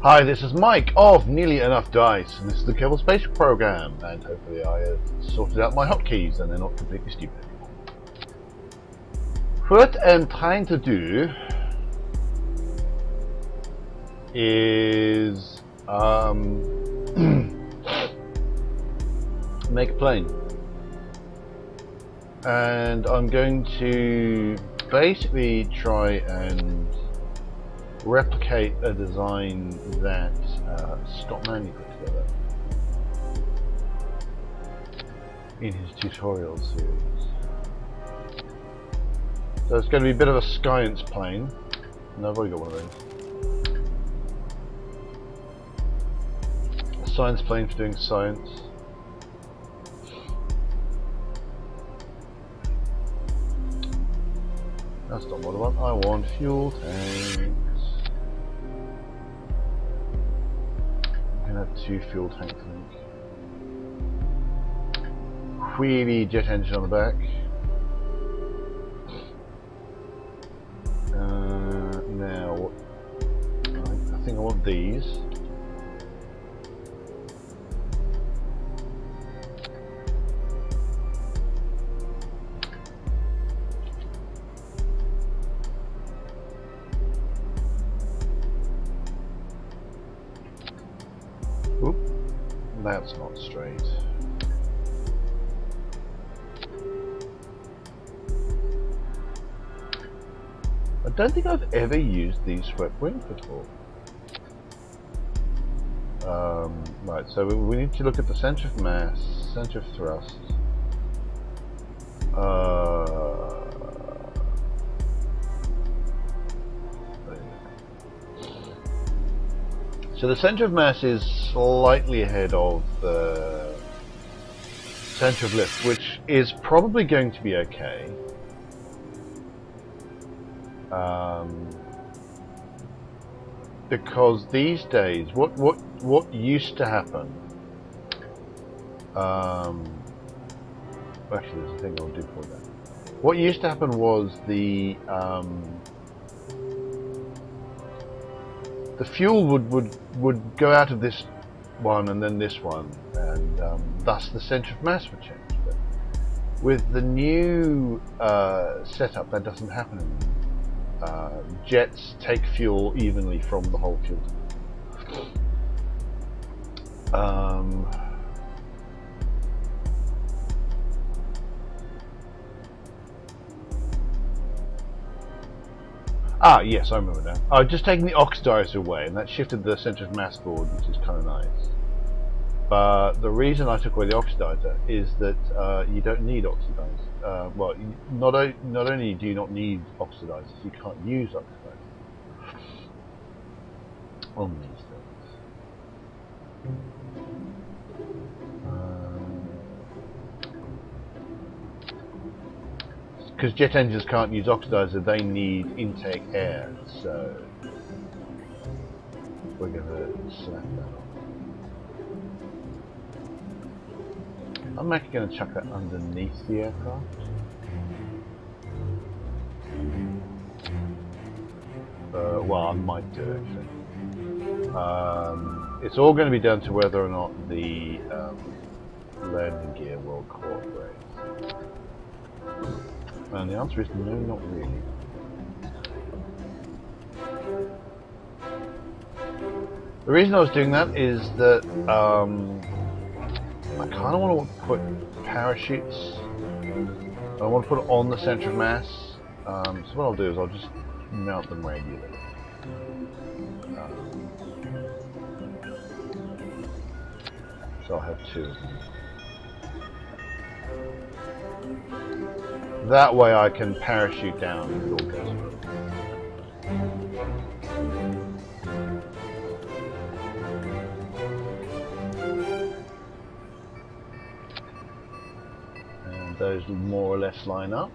Hi, this is Mike of Nearly Enough Dice, and this is the Kerbal Space Program, and hopefully I have sorted out my hotkeys and they're not completely stupid anymore. What I'm trying to do is make a plane, and I'm going to basically try and replicate a design that Scott Manley put together in his tutorial series. So it's going to be a bit of a science plane, and I've already got one of those. A science plane for doing science. That's not what I want. I want fuel tanks. I'm gonna have 2 fuel tanks, I think. Wheelie jet engine on the back. Now, I think I want these. Oop, that's not straight. I don't think I've ever used these swept wings before. Right, so we need to look at the centre of mass, centre of thrust. So the centre of mass is slightly ahead of the centre of lift, which is probably going to be okay. Because these days, what used to happen? Actually, there's a thing I'll do for that. What used to happen was the fuel would go out of this one and then this one, and thus the centre of mass would change. But with the new setup, that doesn't happen anymore. Jets take fuel evenly from the whole fuel tank. Yes, I remember now. I've just taken the oxidizer away, and that shifted the centre of mass forward, which is kind of nice. But the reason I took away the oxidizer is that you don't need oxidizers. Well, not only do you not need oxidizers, you can't use oxidizers on these things. Because jet engines can't use oxidizer, they need intake air, so we're going to select that off. I'm actually going to chuck that underneath the aircraft. Well, I might do actually. It's all going to be down to whether or not the landing gear will cooperate. And the answer is no, not really. The reason I was doing that is that I kind of want to put parachutes. I want to put it on the centre of mass. So what I'll do is I'll just mount them radially. So I'll have 2 of them. That way I can parachute down if it all goes well. Those more or less line up.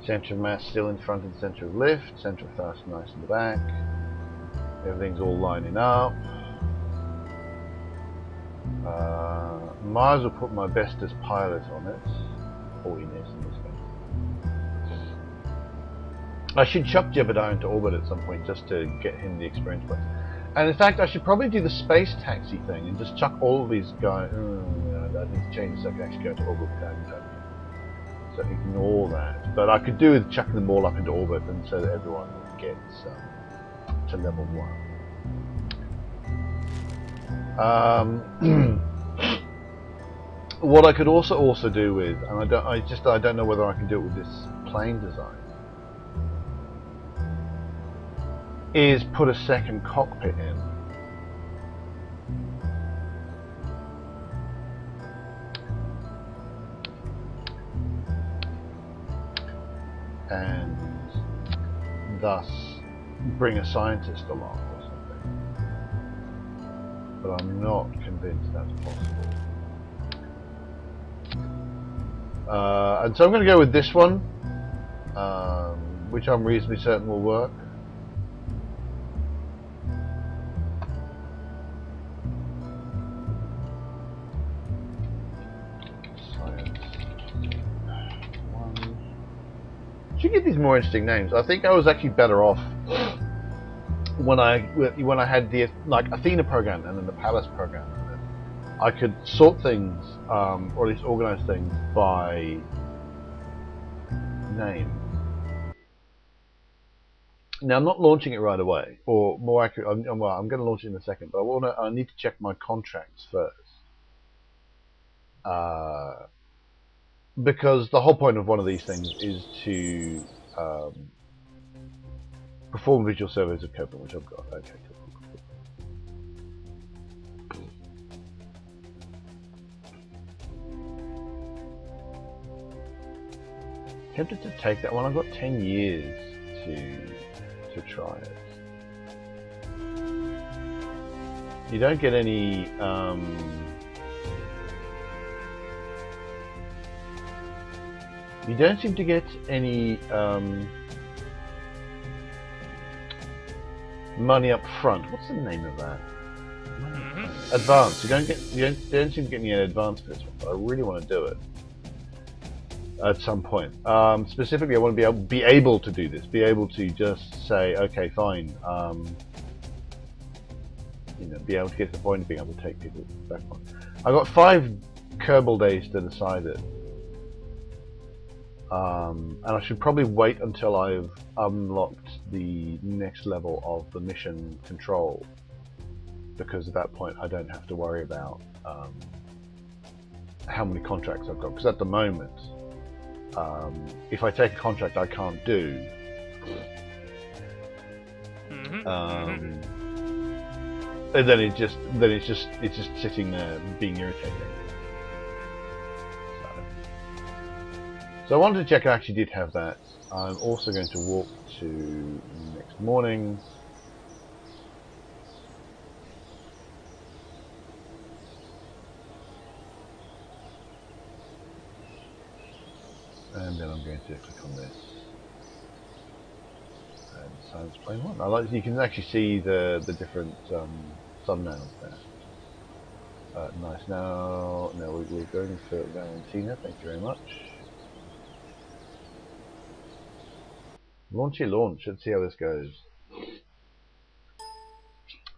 Centre of mass still in front of the centre of lift, centre of thrust nice in the back. Everything's all lining up. Might as well put my best as pilot on it. Holiness in this case. I should chuck Jebediah into orbit at some point just to get him the experience points. And in fact, I should probably do the space taxi thing and just chuck all of these guys. I need to change so I can actually go into orbit without that. So ignore that. But I could do with chucking them all up into orbit, and so that everyone gets to level 1. What I could also do with, and I don't know whether I can do it with this plane design, is put a second cockpit in. And thus bring a scientist along or something. But I'm not convinced that's possible. And so I'm going to go with this one, which I'm reasonably certain will work. Should get these more interesting names. I think I was actually better off when I had the Athena program and then the Palace program. I could sort things, or at least organize things by name. Now I'm not launching it right away, or more accurate, I'm going to launch it in a second. But I need to check my contracts first. Because the whole point of one of these things is to perform visual surveys of Copenhagen, which I've got. Okay, cool. Tempted to take that one. I've got 10 years to try it. You don't get any. You don't seem to get any money up front. What's the name of that? Advance. You don't seem to get any advance for this one, but I really want to do it at some point. Specifically, I want to be able to do this. Be able to just say, okay, fine. Be able to get to the point of being able to take people back on. I've got 5 Kerbal days to decide it. And I should probably wait until I've unlocked the next level of the mission control, because at that point I don't have to worry about how many contracts I've got. Because at the moment, if I take a contract I can't do, and then it's just sitting there being irritating. So I wanted to check I actually did have that. I'm also going to walk to next morning. And then I'm going to click on this. And Science Plane 1. You can actually see the different thumbnails there. Nice. Now we're going for Valentina. Thank you very much. Launch. Let's see how this goes.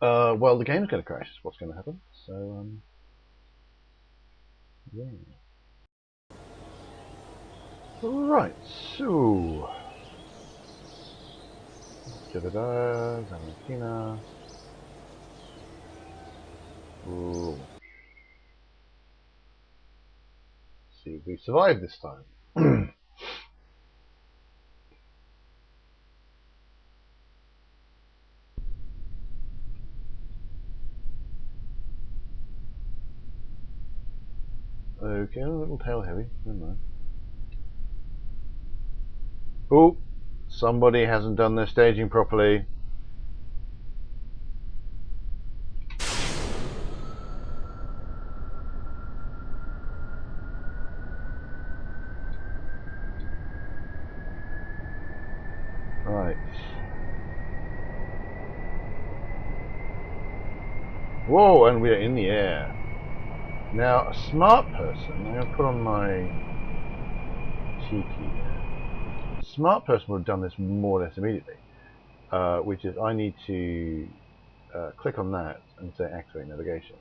Well, the game's going to crash. Is what's going to happen. So, yeah. Right. So, Valentina. Ooh. Let's see if we survive this time. Okay, a little tail heavy. Never mind. Oh, somebody hasn't done their staging properly. Right. Whoa, and we are in the air. Now, a smart person, I'm going to put on my T key there. A smart person would have done this more or less immediately, which is I need to click on that and say activate navigation.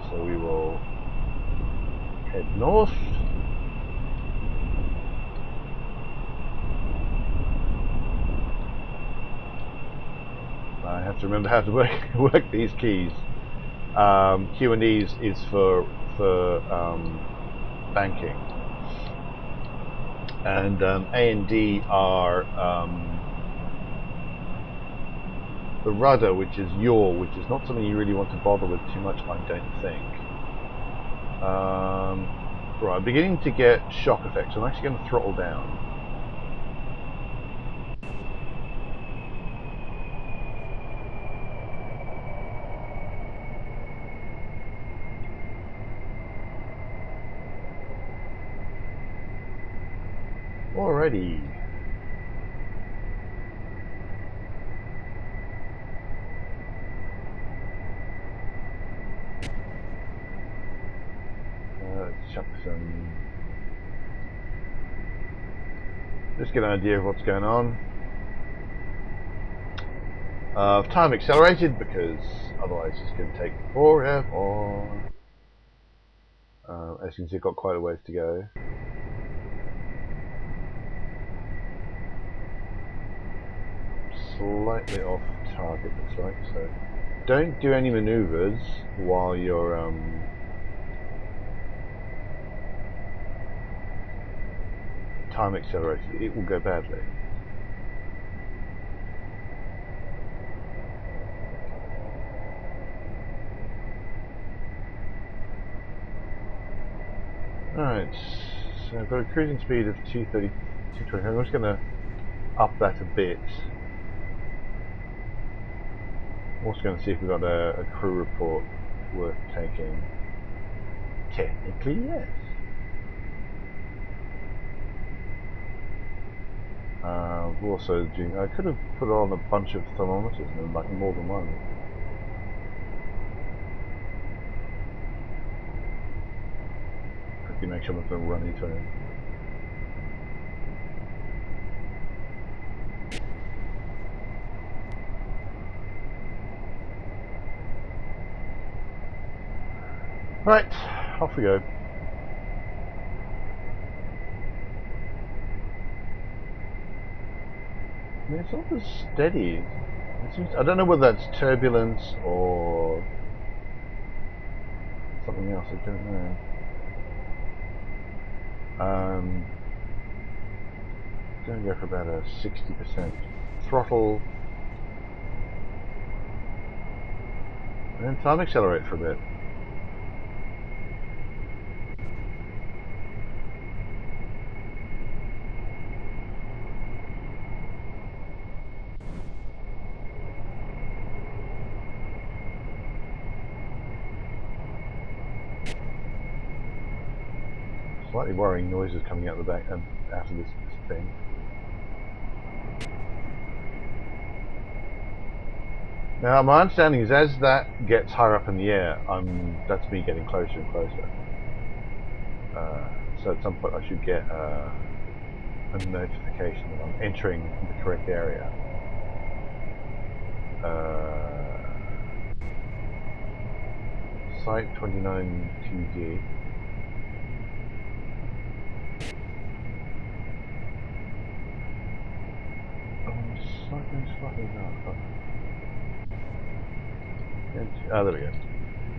So we will head north. I have to remember how to work these keys. Q and E is for banking, and A and D are the rudder, which is yaw, which is not something you really want to bother with too much, I don't think. Right, I'm beginning to get shock effects. I'm actually going to throttle down. Alrighty. Let's chuck some. Just get an idea of what's going on. Time accelerated because otherwise it's going to take forever. As you can see, I've got quite a ways to go. Slightly off target, looks like. So don't do any maneuvers while you're time accelerated. It will go badly. Alright, so I've got a cruising speed of 230, 220. I'm just going to up that a bit. I'm also going to see if we've got a crew report worth taking. Technically, yes. Also doing. I could have put on a bunch of thermometers and like more than one. Quickly make sure I'm not going to run into anything. Right, off we go. I mean, it's not as steady. It seems, I don't know whether that's turbulence or something else. I don't know. Going to go for about a 60% throttle, and then time accelerate for a bit. Slightly worrying noises coming out the back after this thing. Now, my understanding is as that gets higher up in the air, that's me getting closer and closer. So at some point I should get a notification that I'm entering the correct area. Site 29 2G. Slightly dark. Ah, there we go.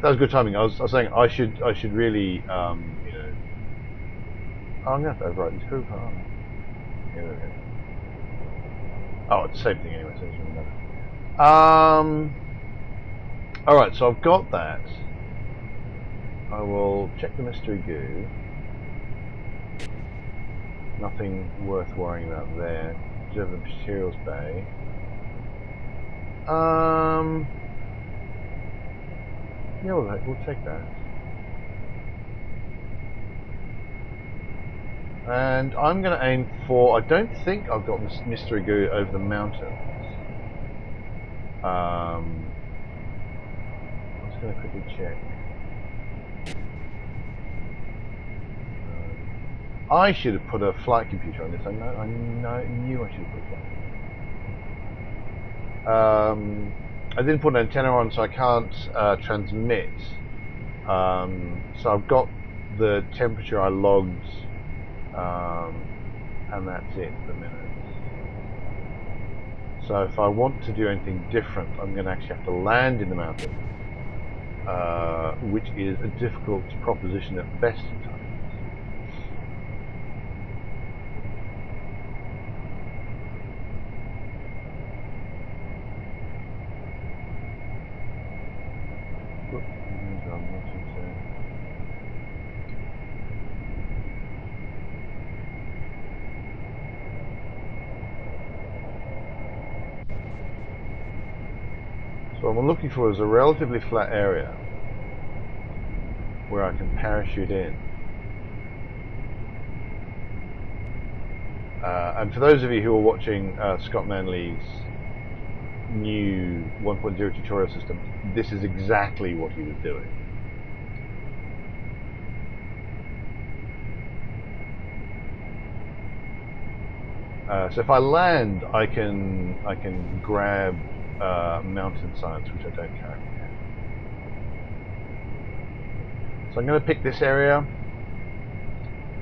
That was good timing. I was saying I should really, you know. Oh, I'm gonna have to overwrite these crew parts. Yeah, there we go. Oh, it's the same thing anyway, so it doesn't matter. Alright, so I've got that. I will check the mystery goo. Nothing worth worrying about there. Observe the materials bay. Yeah, we'll take that. And I'm going to aim for. I don't think I've got mystery goo over the mountains. I'm just going to quickly check. I should have put a flight computer on this. I knew I should have put a flight computer. I didn't put an antenna on, so I can't transmit. So I've got the temperature I logged, and that's it for the minute. So if I want to do anything different, I'm going to actually have to land in the mountain, which is a difficult proposition at best of times. So what I'm looking for is a relatively flat area where I can parachute in. And for those of you who are watching Scott Manley's new 1.0 tutorial system, this is exactly what he was doing. So if I land, I can grab mountain science, which I don't currently have. So I'm going to pick this area.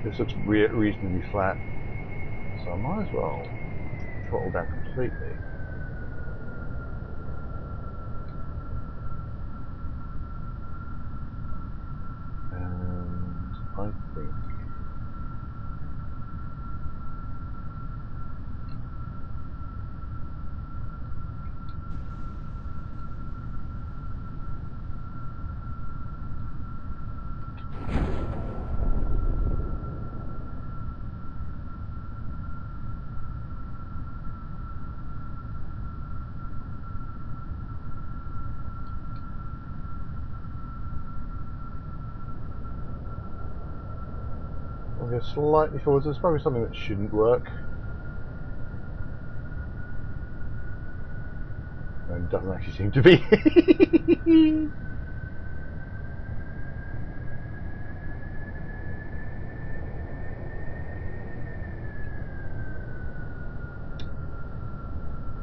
This looks reasonably flat, so I might as well throttle down completely. And I think I'll go slightly forwards. There's probably something that shouldn't work. And it doesn't actually seem to be.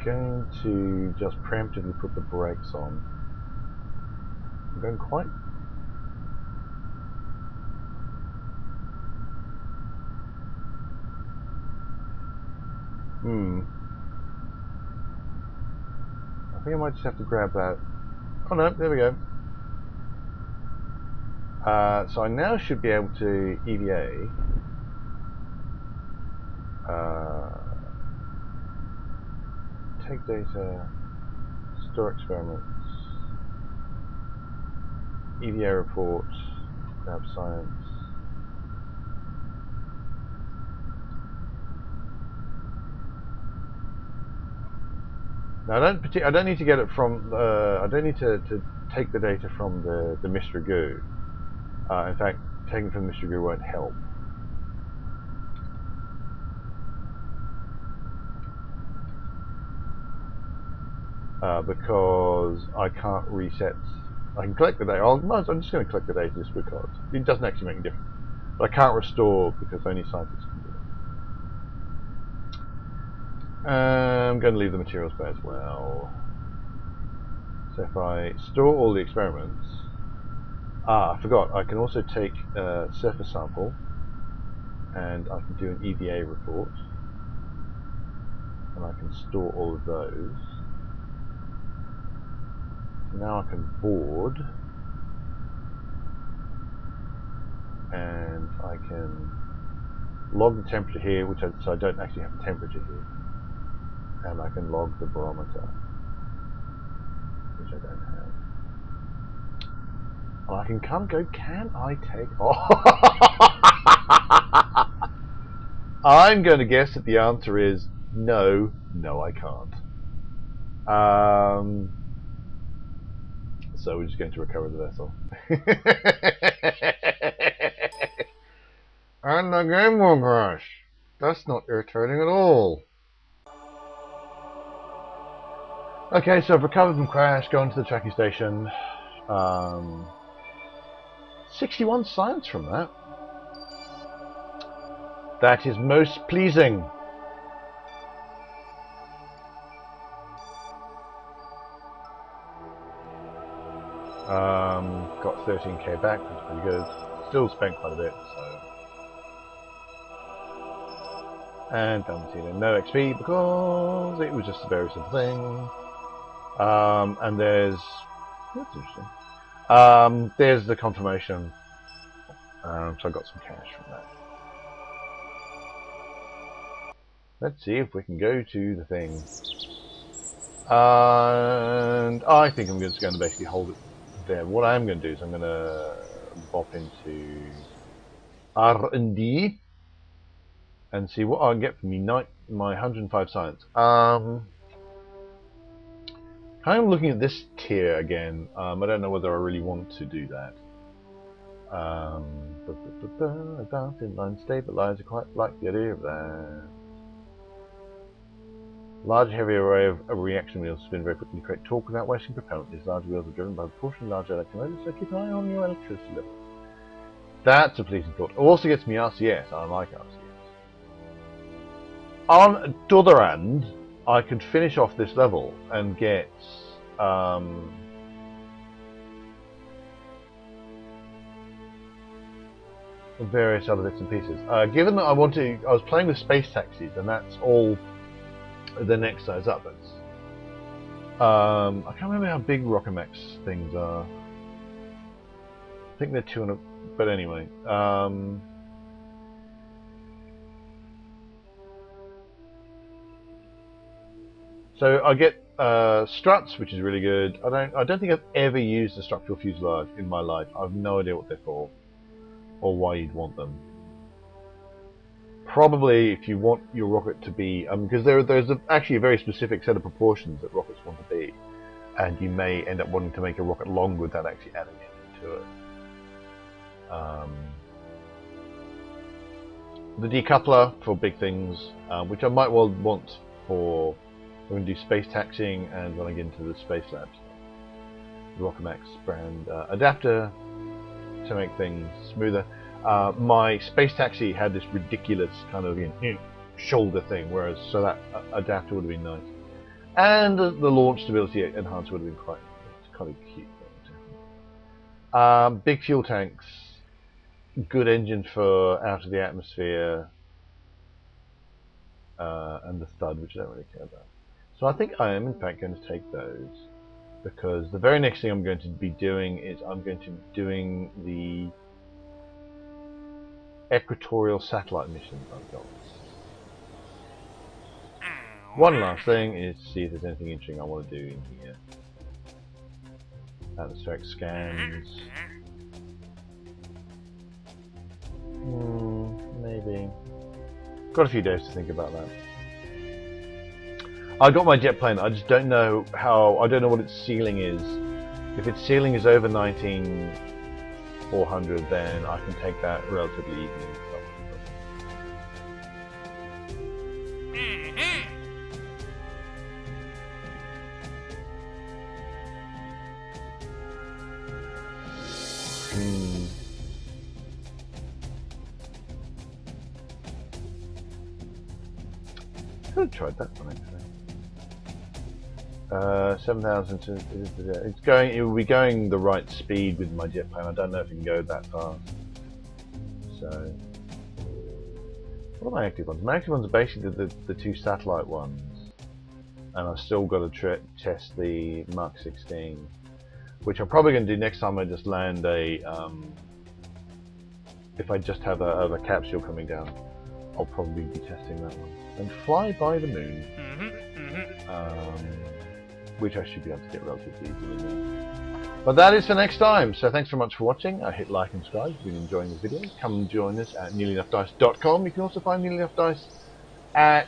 Going to just preemptively put the brakes on. I'm going quite. I think I might just have to grab that. Oh no, there we go. So I now should be able to EVA. Take data, store experiments, EVA report, grab science. Now I don't need to get it from. I don't need to take the data from the Mr. Goo. In fact, taking from Mr. Goo won't help. Because I can't reset. I can collect the data. I'm just going to collect the data just because it doesn't actually make a difference. But I can't restore because only scientists can do it. I'm going to leave the materials bay as well. So if I store all the experiments, I forgot. I can also take a surface sample, and I can do an EVA report, and I can store all of those. Now I can board, and I can log the temperature here, so I don't actually have the temperature here, and I can log the barometer, which I don't have. And I can come and go, can I take off? I'm going to guess that the answer is no, I can't. So we're just going to recover the vessel. And the game will crash. That's not irritating at all. Okay, so I've recovered from crash, gone to the tracking station. 61 science from that. That is most pleasing. Got 13k back, that's pretty good. Still spent quite a bit, so. And done no XP because it was just a very simple thing. And there's, that's interesting. There's the confirmation. So I got some cash from that. Let's see if we can go to the thing. And I think I'm just going to basically hold it there. What I am going to do is I'm going to bop into R&D and see what I can get from my 105 science. Kind of looking at this tier again. I don't know whether I really want to do that. Advanced inline stabilizer, quite like the idea of that. Large heavy array of reaction wheels spin very quickly to create torque without wasting propellant. These large wheels are driven by proportionally larger electromotors, so keep an eye on your electricity level. That's a pleasing thought. It also gets me RCS. I like RCS. On the other hand, I could finish off this level and get various other bits and pieces. Given that I was playing with space taxis, and that's all the next size up. It's, I can't remember how big Rockomax things are. I think they're 200, but anyway. So I get struts, which is really good. I don't think I've ever used a structural fuselage in my life. I have no idea what they're for or why you'd want them. Probably if you want your rocket to be, because there's actually a very specific set of proportions that rockets want to be, and you may end up wanting to make a rocket longer without actually adding anything to it. The decoupler for big things, which I might well want for when I do space taxiing and when I get into the space labs. The Rockomax brand adapter to make things smoother. My space taxi had this ridiculous kind of shoulder thing, whereas so that adapter would have been nice, and the launch stability enhancer would have been quite of cute. Big fuel tanks, good engine for out of the atmosphere, and the thud, which I don't really care about. So I think I am in fact going to take those, because the very next thing I'm going to be doing is I'm going to be doing the equatorial satellite missions I've got. One last thing is to see if there's anything interesting I want to do in here. Atmospheric scans. Maybe. Got a few days to think about that. I got my jet plane. I just don't know how. I don't know what its ceiling is. If its ceiling is over 19,400, then I can take that relatively easily. I could have tried that one actually. 7,000 to, it's going. It will be going the right speed with my jet plane. I don't know if it can go that fast. So, what are my active ones? My active ones are basically the two satellite ones, and I've still got to test the Mark 16, which I'm probably going to do next time. I just land a. If I just have a capsule coming down, I'll probably be testing that one and fly by the moon. Which I should be able to get relatively easily now. But that is for next time, so thanks very much for watching. Hit like and subscribe if you've been enjoying the video. Come and join us at nearlyenoughdice.com. You can also find Nearly Enough Dice at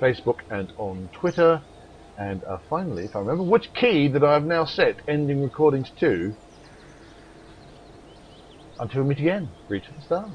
Facebook and on Twitter. And finally, if I remember which key that I have now set ending recordings to, until we meet again, reach for the stars.